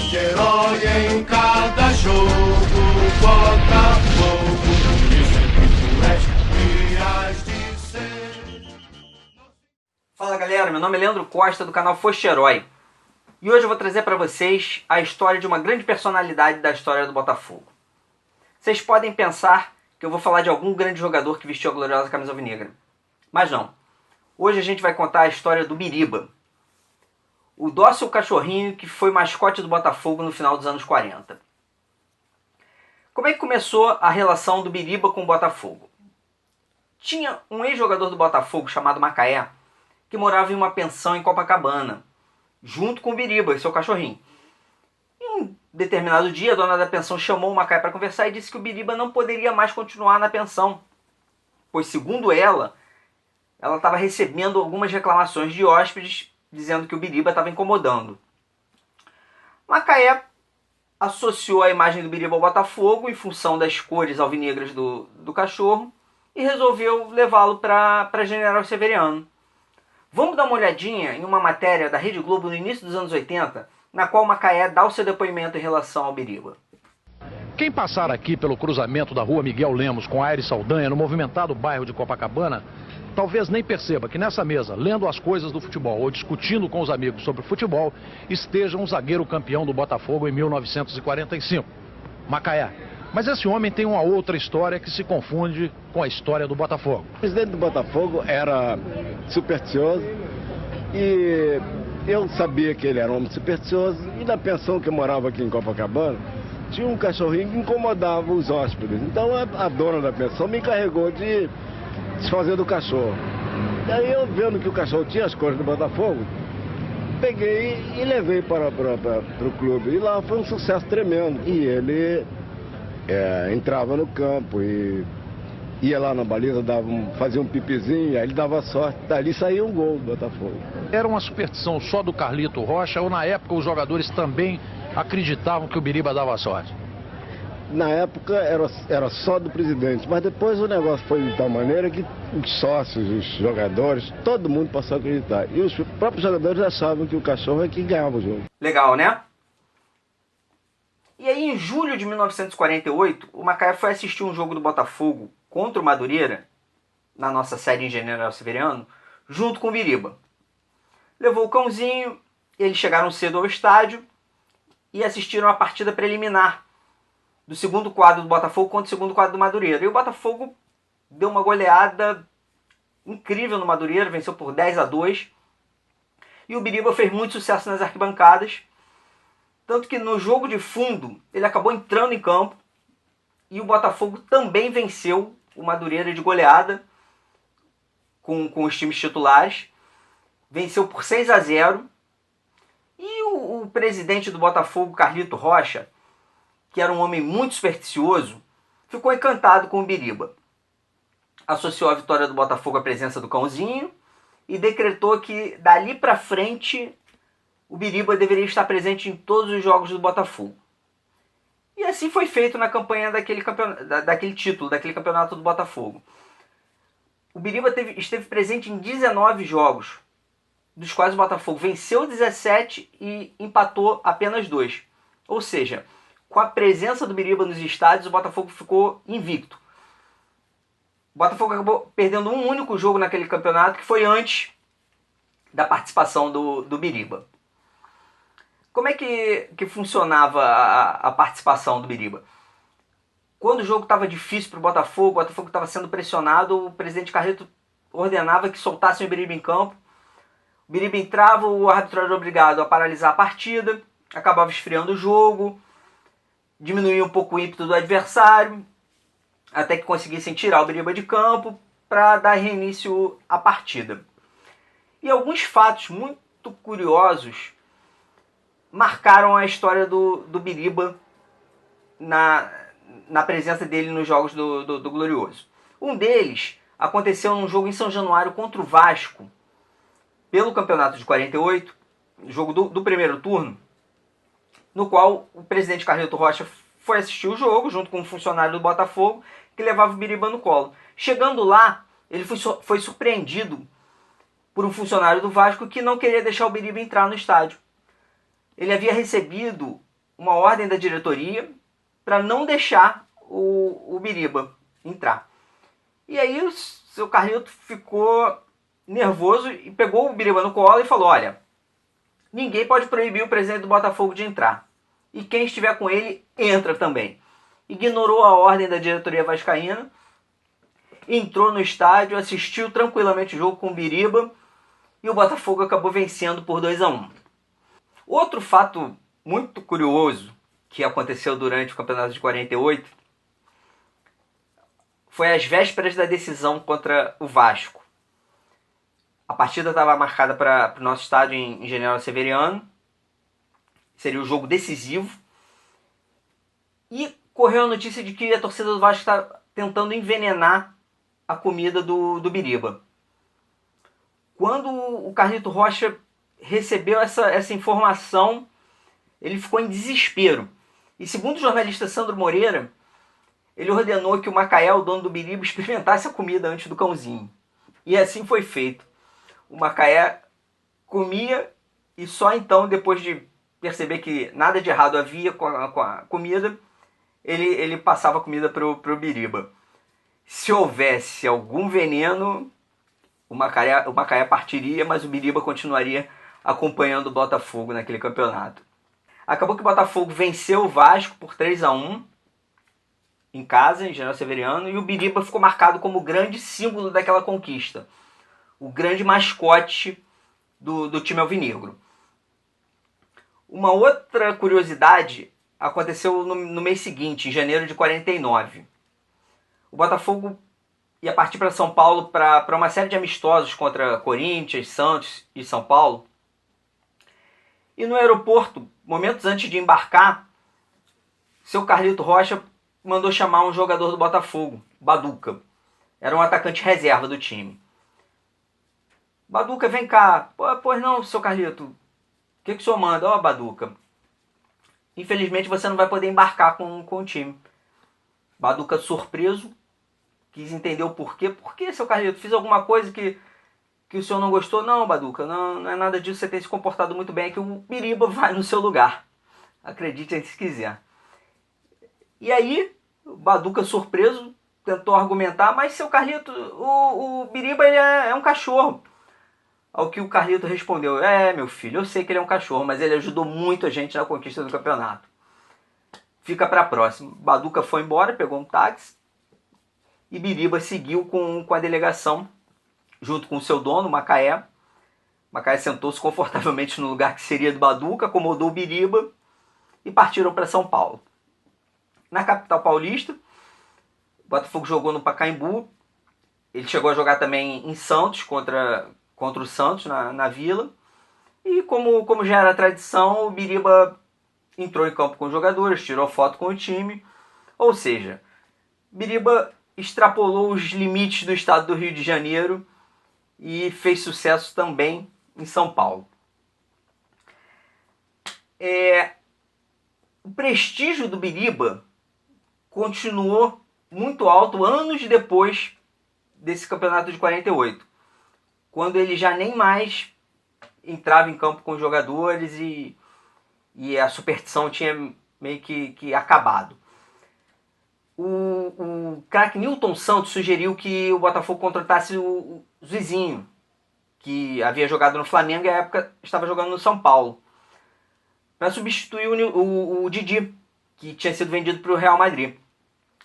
de herói em cada jogo, Botafogo, e sempre tu és de ser. Fala galera, meu nome é Leandro Costa do canal Foste Herói. E hoje eu vou trazer para vocês a história de uma grande personalidade da história do Botafogo. Vocês podem pensar que eu vou falar de algum grande jogador que vestiu a gloriosa camisa alvinegra. Mas não. Hoje a gente vai contar a história do Biriba, o dócil cachorrinho que foi mascote do Botafogo no final dos anos 40. Como é que começou a relação do Biriba com o Botafogo? Tinha um ex-jogador do Botafogo chamado Macaé, que morava em uma pensão em Copacabana, junto com o Biriba e seu cachorrinho. Em um determinado dia, a dona da pensão chamou o Macaé para conversar e disse que o Biriba não poderia mais continuar na pensão, pois, segundo ela estava recebendo algumas reclamações de hóspedes dizendo que o Biriba estava incomodando. Macaé associou a imagem do Biriba ao Botafogo em função das cores alvinegras do cachorro e resolveu levá-lo para General Severiano. Vamos dar uma olhadinha em uma matéria da Rede Globo no início dos anos 80, na qual Macaé dá o seu depoimento em relação ao Biriba. Quem passar aqui pelo cruzamento da rua Miguel Lemos com Aires Saldanha, no movimentado bairro de Copacabana, talvez nem perceba que nessa mesa, lendo as coisas do futebol ou discutindo com os amigos sobre futebol, esteja um zagueiro campeão do Botafogo em 1945, Macaé. Mas esse homem tem uma outra história que se confunde com a história do Botafogo. O presidente do Botafogo era supersticioso e eu sabia que ele era um homem supersticioso, e na pensão que eu morava aqui em Copacabana, tinha um cachorrinho que incomodava os hóspedes. Então a dona da pensão me encarregou de desfazer do cachorro. Daí eu, vendo que o cachorro tinha as cores do Botafogo, peguei e levei para o clube. E lá foi um sucesso tremendo. E ele entrava no campo e ia lá na baliza, fazia um pipizinho, aí ele dava sorte, dali saía um gol do Botafogo. Era uma superstição só do Carlito Rocha ou na época os jogadores também acreditavam que o Biriba dava sorte? Na época era só do presidente, mas depois o negócio foi de tal maneira que os sócios, os jogadores, todo mundo passou a acreditar. E os próprios jogadores achavam que o cachorro é que ganhava o jogo. Legal, né? E aí, em julho de 1948, o Macaé foi assistir um jogo do Botafogo contra o Madureira, na nossa série em General Severiano, junto com o Biriba. Levou o cãozinho, eles chegaram cedo ao estádio e assistiram a partida preliminar do segundo quadro do Botafogo contra o segundo quadro do Madureira. E o Botafogo deu uma goleada incrível no Madureira, venceu por 10-2. E o Biriba fez muito sucesso nas arquibancadas, tanto que no jogo de fundo ele acabou entrando em campo e o Botafogo também venceu o Madureira de goleada com os times titulares. Venceu por 6-0. E o presidente do Botafogo, Carlito Rocha, que era um homem muito supersticioso, ficou encantado com o Biriba. Associou a vitória do Botafogo à presença do cãozinho e decretou que dali para frente o Biriba deveria estar presente em todos os jogos do Botafogo. E assim foi feito na campanha daquele título, daquele campeonato do Botafogo. O Biriba esteve presente em 19 jogos, dos quais o Botafogo venceu 17 e empatou apenas 2. Ou seja, com a presença do Biriba nos estádios, o Botafogo ficou invicto. O Botafogo acabou perdendo um único jogo naquele campeonato, que foi antes da participação do Biriba. Como é que funcionava a participação do Biriba? Quando o jogo estava difícil para o Botafogo estava sendo pressionado, o presidente Carlito ordenava que soltassem o Biriba em campo. O Biriba entrava, o árbitro era obrigado a paralisar a partida, acabava esfriando o jogo, diminuía um pouco o ímpeto do adversário, até que conseguissem tirar o Biriba de campo para dar reinício à partida. E alguns fatos muito curiosos marcaram a história do Biriba na presença dele nos jogos do Glorioso. Um deles aconteceu num jogo em São Januário contra o Vasco, pelo campeonato de 48, jogo do primeiro turno, no qual o presidente Carlito Rocha foi assistir o jogo, junto com um funcionário do Botafogo, que levava o Biriba no colo. Chegando lá, ele foi surpreendido por um funcionário do Vasco que não queria deixar o Biriba entrar no estádio. Ele havia recebido uma ordem da diretoria para não deixar o Biriba entrar. E aí o seu Carlito ficou nervoso e pegou o Biriba no colo e falou: olha, ninguém pode proibir o presidente do Botafogo de entrar. E quem estiver com ele, entra também. Ignorou a ordem da diretoria vascaína, entrou no estádio, assistiu tranquilamente o jogo com o Biriba e o Botafogo acabou vencendo por 2-1. Outro fato muito curioso que aconteceu durante o campeonato de 48 foi às vésperas da decisão contra o Vasco. A partida estava marcada para o nosso estádio em General Severiano. Seria o jogo decisivo. E correu a notícia de que a torcida do Vasco está tentando envenenar a comida do Biriba. Quando o Carlito Rocha recebeu essa informação, ele ficou em desespero. E segundo o jornalista Sandro Moreira, ele ordenou que o Macaé, o dono do Biriba, experimentasse a comida antes do cãozinho. E assim foi feito. O Macaé comia e só então, depois de perceber que nada de errado havia com a comida, ele passava a comida pro Biriba. Se houvesse algum veneno, o Macaé partiria, mas o Biriba continuaria acompanhando o Botafogo naquele campeonato. Acabou que o Botafogo venceu o Vasco por 3-1 em casa, em General Severiano, e o Biriba ficou marcado como o grande símbolo daquela conquista. O grande mascote do time alvinegro. Uma outra curiosidade aconteceu no mês seguinte, em janeiro de 49. O Botafogo ia partir para São Paulo para uma série de amistosos contra Corinthians, Santos e São Paulo. E no aeroporto, momentos antes de embarcar, seu Carlito Rocha mandou chamar um jogador do Botafogo, Baduca. Era um atacante reserva do time. Baduca, vem cá. Pois não, seu Carlito. O que o senhor manda? Ó, Baduca. Infelizmente você não vai poder embarcar com o time. Baduca, surpreso, quis entender o porquê. Por que, seu Carlito? Fiz alguma coisa que o senhor não gostou? Não, Baduca, não é nada disso. Você tem se comportado muito bem. É que o Biriba vai no seu lugar. Acredite se quiser. E aí, o Baduca, surpreso, tentou argumentar. Mas, seu Carlito, o Biriba ele é um cachorro. Ao que o Carlito respondeu: meu filho, eu sei que ele é um cachorro, mas ele ajudou muito a gente na conquista do campeonato. Fica para a próxima. Baduca foi embora, pegou um táxi. E Biriba seguiu com a delegação, junto com o seu dono, Macaé. Macaé sentou-se confortavelmente no lugar que seria do Baduca, acomodou o Biriba e partiram para São Paulo. Na capital paulista, o Botafogo jogou no Pacaembu. Ele chegou a jogar também em Santos, contra o Santos, na Vila. E como já era tradição, o Biriba entrou em campo com os jogadores, tirou foto com o time. Ou seja, Biriba extrapolou os limites do estado do Rio de Janeiro e fez sucesso também em São Paulo. O prestígio do Biriba continuou muito alto anos depois desse campeonato de 48, quando ele já nem mais entrava em campo com os jogadores e a superstição tinha meio que acabado. O craque Nilton Santos sugeriu que o Botafogo contratasse o Zizinho, que havia jogado no Flamengo e à época estava jogando no São Paulo, para substituir o Didi, que tinha sido vendido para o Real Madrid.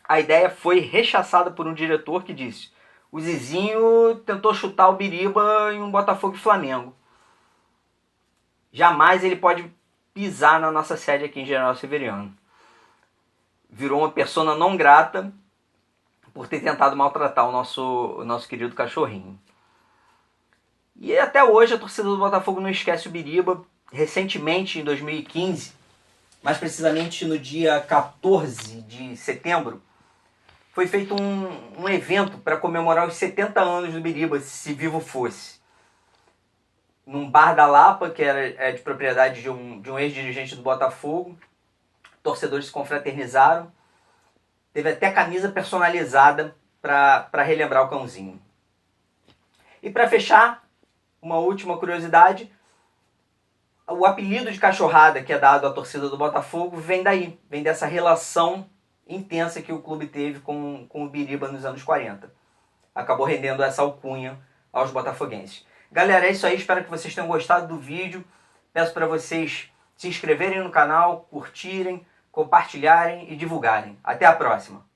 A ideia foi rechaçada por um diretor que disse: o Zizinho tentou chutar o Biriba em um Botafogo e Flamengo. Jamais ele pode pisar na nossa sede aqui em General Severiano. Virou uma persona não grata por ter tentado maltratar o nosso querido cachorrinho. E até hoje a torcida do Botafogo não esquece o Biriba. Recentemente, em 2015, mais precisamente no dia 14 de setembro, foi feito um evento para comemorar os 70 anos do Biriba, se vivo fosse. Num bar da Lapa, que é de propriedade de um ex-dirigente do Botafogo. Torcedores se confraternizaram. Teve até camisa personalizada para relembrar o cãozinho. E para fechar, uma última curiosidade. o apelido de cachorrada que é dado à torcida do Botafogo vem daí, vem dessa relação intensa que o clube teve com o Biriba nos anos 40. Acabou rendendo essa alcunha aos botafoguenses. Galera, é isso aí, espero que vocês tenham gostado do vídeo. Peço para vocês se inscreverem no canal, curtirem, compartilharem e divulgarem. Até a próxima!